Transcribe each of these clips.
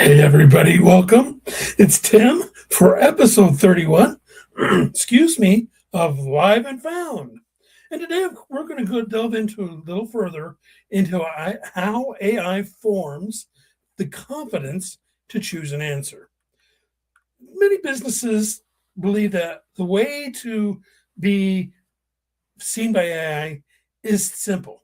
Hey, everybody, welcome. It's Tim for episode 31, excuse me, of Live and Found. And today we're going to go delve into a little further into how AI forms the confidence to choose an answer. Many businesses believe that the way to be seen by AI is simple.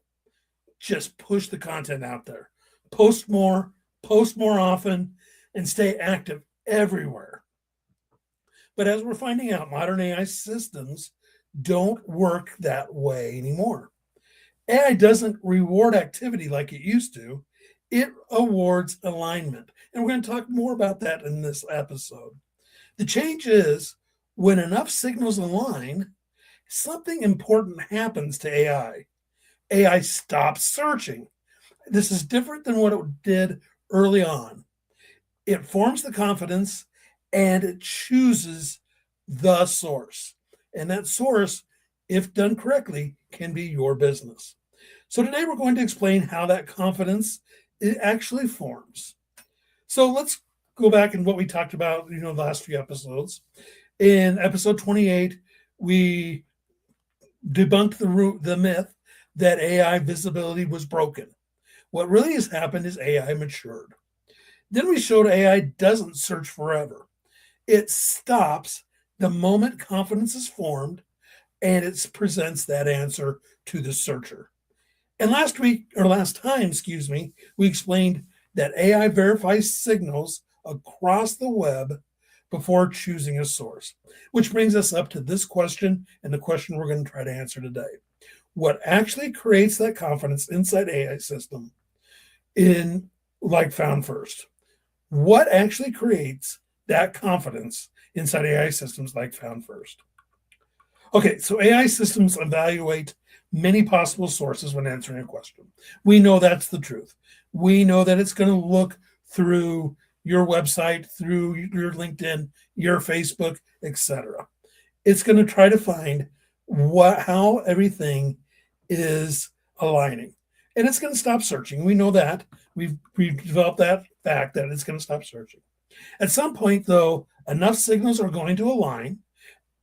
Just push the content out there. Post more, post more often, and stay active everywhere. But as we're finding out, modern AI systems don't work that way anymore. AI doesn't reward activity like it used to, it awards alignment. And we're going to talk more about that in this episode. The change is when enough signals align, something important happens to AI. AI stops searching. This is different than what it did early on. It forms the confidence and it chooses the source. And that source, if done correctly, can be your business. So today we're going to explain how that confidence it actually forms. So let's go back and what we talked about, the last few episodes. In episode 28, we debunked the myth that AI visibility was broken. What really has happened is AI matured. Then we showed AI doesn't search forever. It stops the moment confidence is formed and it presents that answer to the searcher. And last time, we explained that AI verifies signals across the web before choosing a source, which brings us up to this question and the question we're going to try to answer today. What actually creates that confidence inside AI system in like found first? What actually creates that confidence inside AI systems like found first? Okay, so AI systems evaluate many possible sources when answering a question. We know that's the truth. We know that it's going to look through your website, through your LinkedIn, your Facebook, etc. It's going to try to find how everything is aligning. And it's going to stop searching. We know that. We've developed that fact that it's going to stop searching. At some point, though, enough signals are going to align,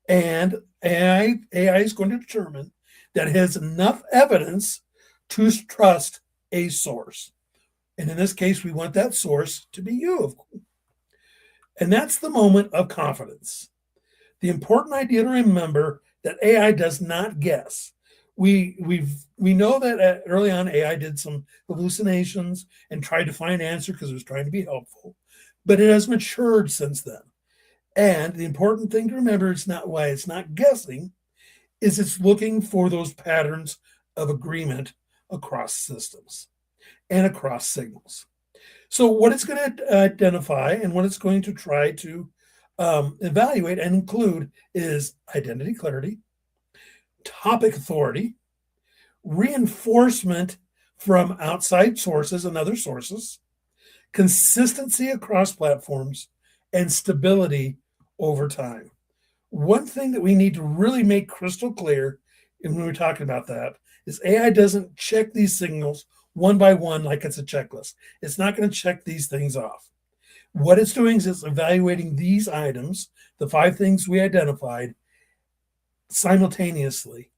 and AI is going to determine that it has enough evidence to trust a source. And in this case, we want that source to be you, of course. And that's the moment of confidence. The important idea to remember that AI does not guess. We know that early on AI did some hallucinations and tried to find answer because it was trying to be helpful, but it has matured since then. And the important thing to remember is not why it's not guessing, is it's looking for those patterns of agreement across systems and across signals. So what it's going to identify and what it's going to try to evaluate and include is identity clarity, topic authority, reinforcement from outside sources and other sources, consistency across platforms, and stability over time. One thing that we need to really make crystal clear when we're talking about that is AI doesn't check these signals one by one like it's a checklist. It's not going to check these things off. What it's doing is it's evaluating these items, the 5 things we identified, simultaneously,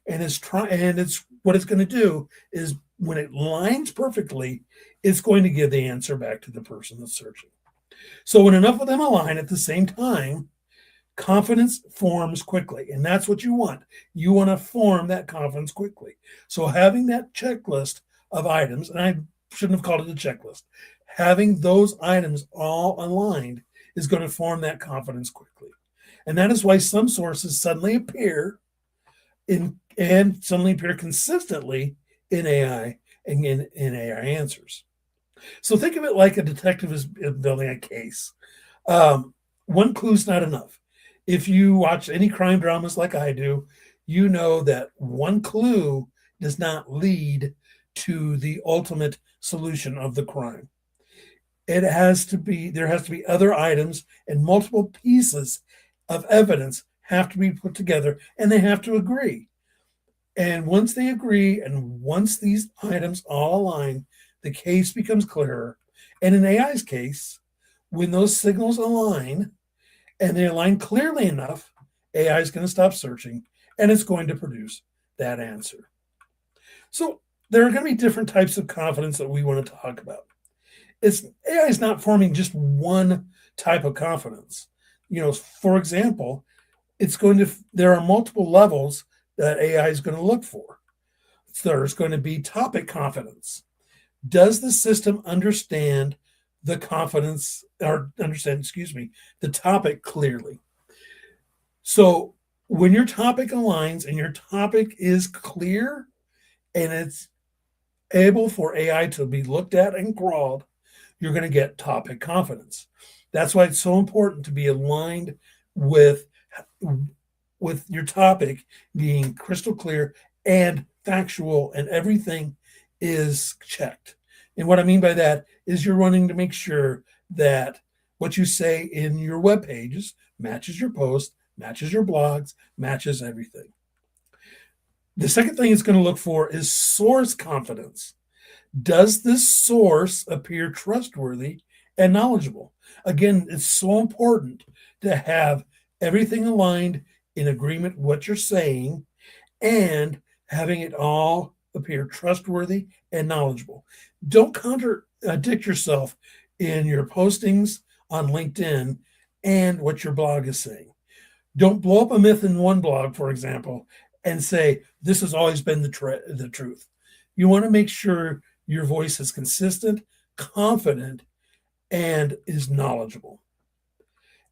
and it's what it's going to do is when it lines perfectly, it's going to give the answer back to the person that's searching. So when enough of them align at the same time, confidence forms quickly, and that's what you want. You want to form that confidence quickly. So having that checklist of items, and I shouldn't have called it a checklist, having those items all aligned is going to form that confidence quickly. And that is why some sources suddenly appear and suddenly appear consistently in AI and in AI answers. So think of it like a detective is building a case. One clue is not enough. If you watch any crime dramas like I do, you know that one clue does not lead to the ultimate solution of the crime. There has to be other items and multiple pieces of evidence have to be put together and they have to agree. And once they agree and once these items all align, the case becomes clearer. And in AI's case, When those signals align and they align clearly enough, AI is going to stop searching and it's going to produce that answer. So there are going to be different types of confidence that we want to talk about. AI is not forming just one type of confidence. For example, there are multiple levels that AI is going to look for. There's going to be topic confidence. Does the system understand the topic clearly? So when your topic aligns and your topic is clear and it's able for AI to be looked at and crawled, you're going to get topic confidence. That's why it's so important to be aligned with your topic being crystal clear and factual, and everything is checked. And what I mean by that is you're wanting to make sure that what you say in your web pages matches your post, matches your blogs, matches everything. The second thing it's going to look for is source confidence. Does this source appear trustworthy and knowledgeable? Again, it's so important to have everything aligned in agreement with what you're saying and having it all appear trustworthy and knowledgeable. Don't contradict yourself in your postings on LinkedIn and what your blog is saying. Don't blow up a myth in one blog, for example, and say, this has always been the truth. You want to make sure your voice is consistent, confident, and is knowledgeable.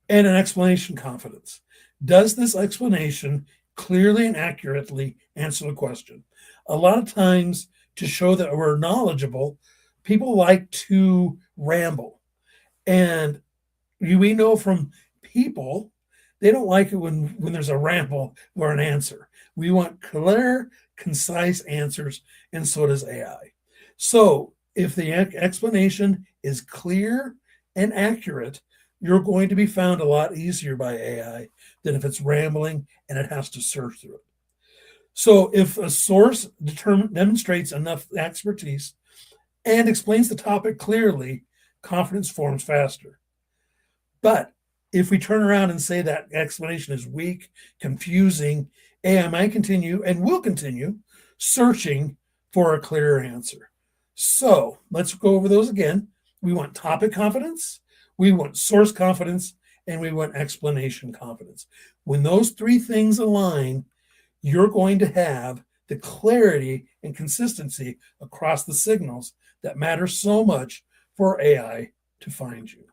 And an explanation confidence. Does this explanation clearly and accurately answer the question? A lot of times, to show that we're knowledgeable, people like to ramble. And we know from people, they don't like it when there's a ramble or an answer. We want clear, concise answers, and so does AI. So if the explanation is clear and accurate, you're going to be found a lot easier by AI than if it's rambling and it has to search through it. So if a source demonstrates enough expertise and explains the topic clearly, confidence forms faster. But if we turn around and say that explanation is weak, confusing, AI might continue and will continue searching for a clearer answer. So let's go over those again. We want topic confidence, we want source confidence, and we want explanation confidence. When those three things align, you're going to have the clarity and consistency across the signals that matter so much for AI to find you.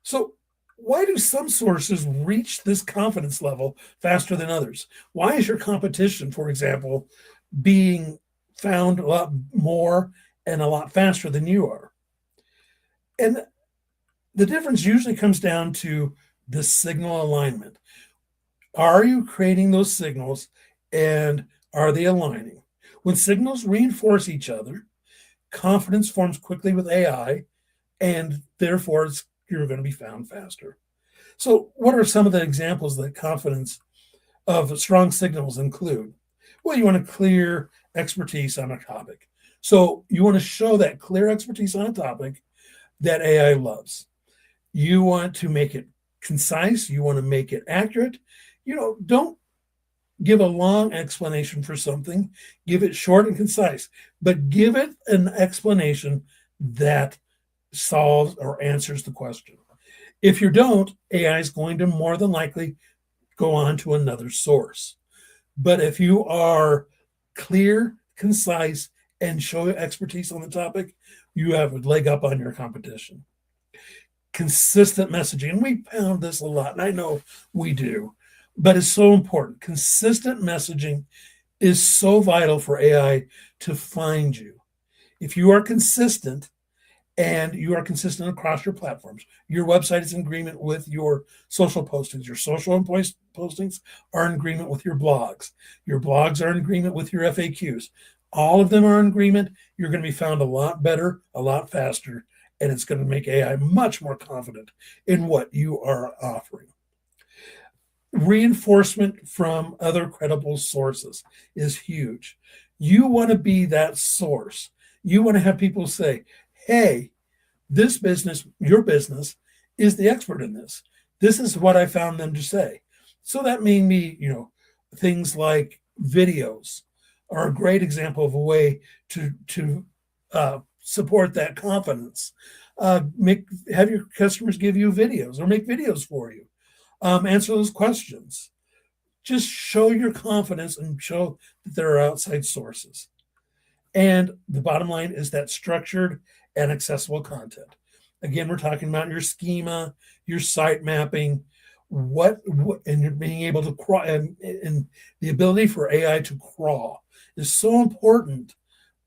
So why do some sources reach this confidence level faster than others? Why is your competition, for example, being found a lot more and a lot faster than you are? And the difference usually comes down to the signal alignment. Are you creating those signals and are they aligning? When signals reinforce each other, confidence forms quickly with AI, and therefore you're going to be found faster. So what are some of the examples that confidence of strong signals include? Well, you want a clear expertise on a topic. So you want to show that clear expertise on a topic that AI loves. You want to make it concise. You want to make it accurate. Don't give a long explanation for something. Give it short and concise, but give it an explanation that solves or answers the question. If you don't, AI is going to more than likely go on to another source. But if you are clear, concise, and show expertise on the topic, you have a leg up on your competition. Consistent messaging. And we found this a lot, and I know we do, but it's so important. Consistent messaging is so vital for AI to find you. If you are consistent, and you are consistent across your platforms, your website is in agreement with your social postings, your social postings are in agreement with your blogs are in agreement with your FAQs, all of them are in agreement, you're going to be found a lot better, a lot faster, and it's going to make AI much more confident in what you are offering. Reinforcement from other credible sources is huge. You want to be that source. You want to have people say, hey, This business, your business, is the expert in this. This is what I found them to say. So that made me, things like videos are a great example of a way to support that confidence. Have your customers give you videos or make videos for you. Answer those questions. Just show your confidence and show that there are outside sources. And the bottom line is that structured and accessible content. Again, we're talking about your schema, your site mapping, and you're being able to crawl, and the ability for AI to crawl is so important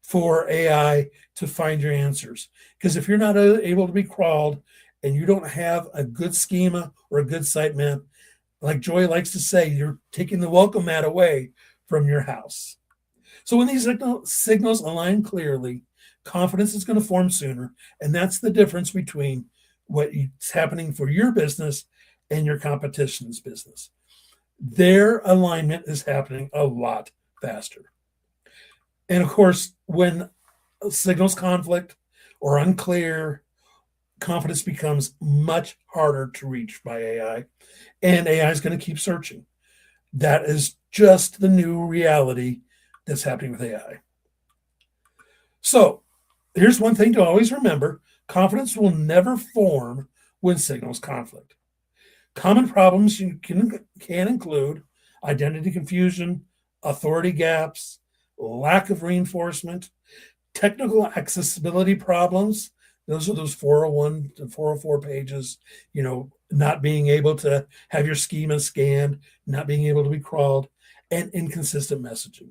for AI to find your answers. Because if you're not able to be crawled and you don't have a good schema or a good site map, like Joy likes to say, you're taking the welcome mat away from your house. So when these signals align clearly, confidence is going to form sooner. And that's the difference between what's happening for your business and your competition's business. Their alignment is happening a lot faster. And of course, when signals conflict or unclear, confidence becomes much harder to reach by AI. And AI is going to keep searching. That is just the new reality that's happening with AI. So here's one thing to always remember. Confidence will never form when signals conflict. Common problems can include identity confusion, authority gaps, lack of reinforcement, technical accessibility problems. Those are those 401 to 404 pages, not being able to have your schema scanned, not being able to be crawled, and inconsistent messaging.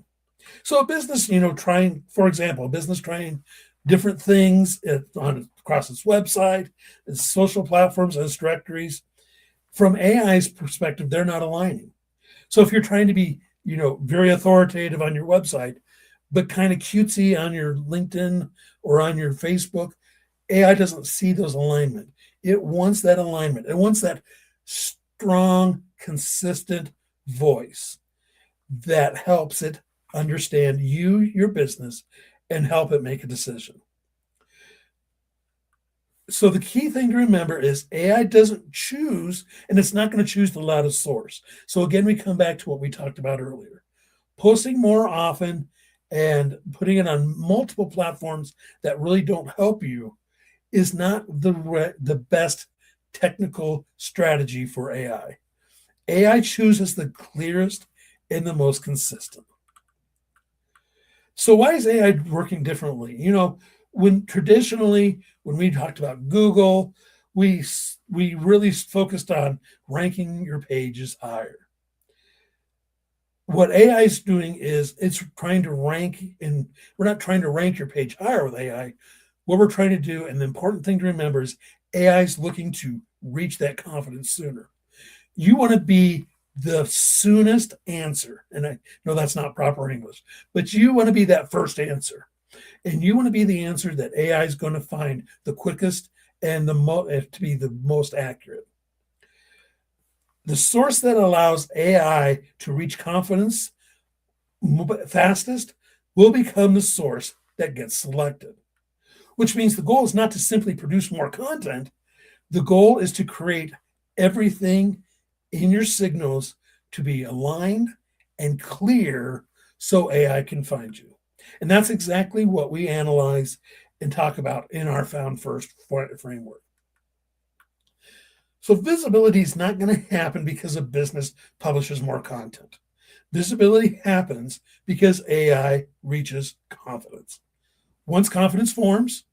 So a business, trying different things across its website, its social platforms, and its directories, from AI's perspective, they're not aligning. So if you're trying to be, very authoritative on your website, but kind of cutesy on your LinkedIn or on your Facebook, AI doesn't see those alignment. It wants that alignment. It wants that strong, consistent voice that helps it understand you, your business, and help it make a decision. So the key thing to remember is AI doesn't choose, and it's not going to choose the loudest source. So again, we come back to what we talked about earlier. Posting more often and putting it on multiple platforms that really don't help you is not the best technical strategy for AI. AI chooses the clearest and the most consistent. So why is AI working differently? When we talked about Google, we really focused on ranking your pages higher. What AI is doing is it's trying to rank, and we're not trying to rank your page higher with AI. What we're trying to do, and the important thing to remember, is AI is looking to reach that confidence sooner. You want to be the soonest answer. And I know that's not proper English, but you want to be that first answer. And you want to be the answer that AI is going to find the quickest and to be the most accurate. The source that allows AI to reach confidence fastest will become the source that gets selected, which means the goal is not to simply produce more content. The goal is to create everything in your signals to be aligned and clear so AI can find you. And that's exactly what we analyze and talk about in our Found First framework. So visibility is not going to happen because a business publishes more content. Visibility happens because AI reaches confidence. Once confidence forms,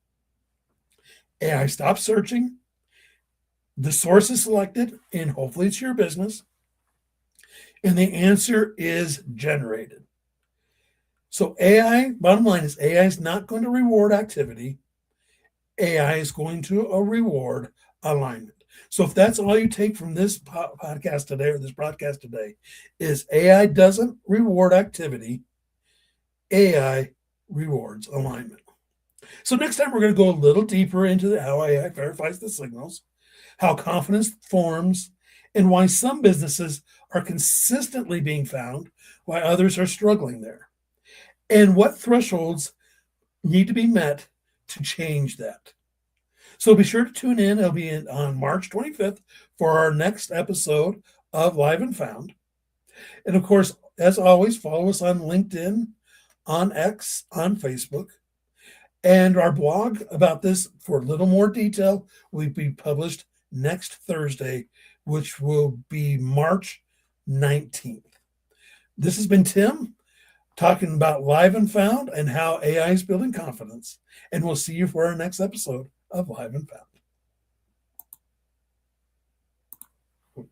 AI stops searching, the source is selected, and hopefully it's your business, and the answer is generated. So bottom line is AI is not going to reward activity. AI is going to reward alignment. So if that's all you take from this podcast today or this broadcast today, is AI doesn't reward activity, AI rewards alignment. So next time we're going to go a little deeper into how AI verifies the signals, how confidence forms, and why some businesses are consistently being found while others are struggling there, and what thresholds need to be met to change that. So be sure to tune in. It'll be on March 25th for our next episode of Live and Found. And of course, as always, follow us on LinkedIn, on X, on Facebook. And our blog about this for a little more detail will be published next Thursday, which will be March 19th. This has been Tim talking about Live and Found and how AI is building confidence. And we'll see you for our next episode of Live and Found.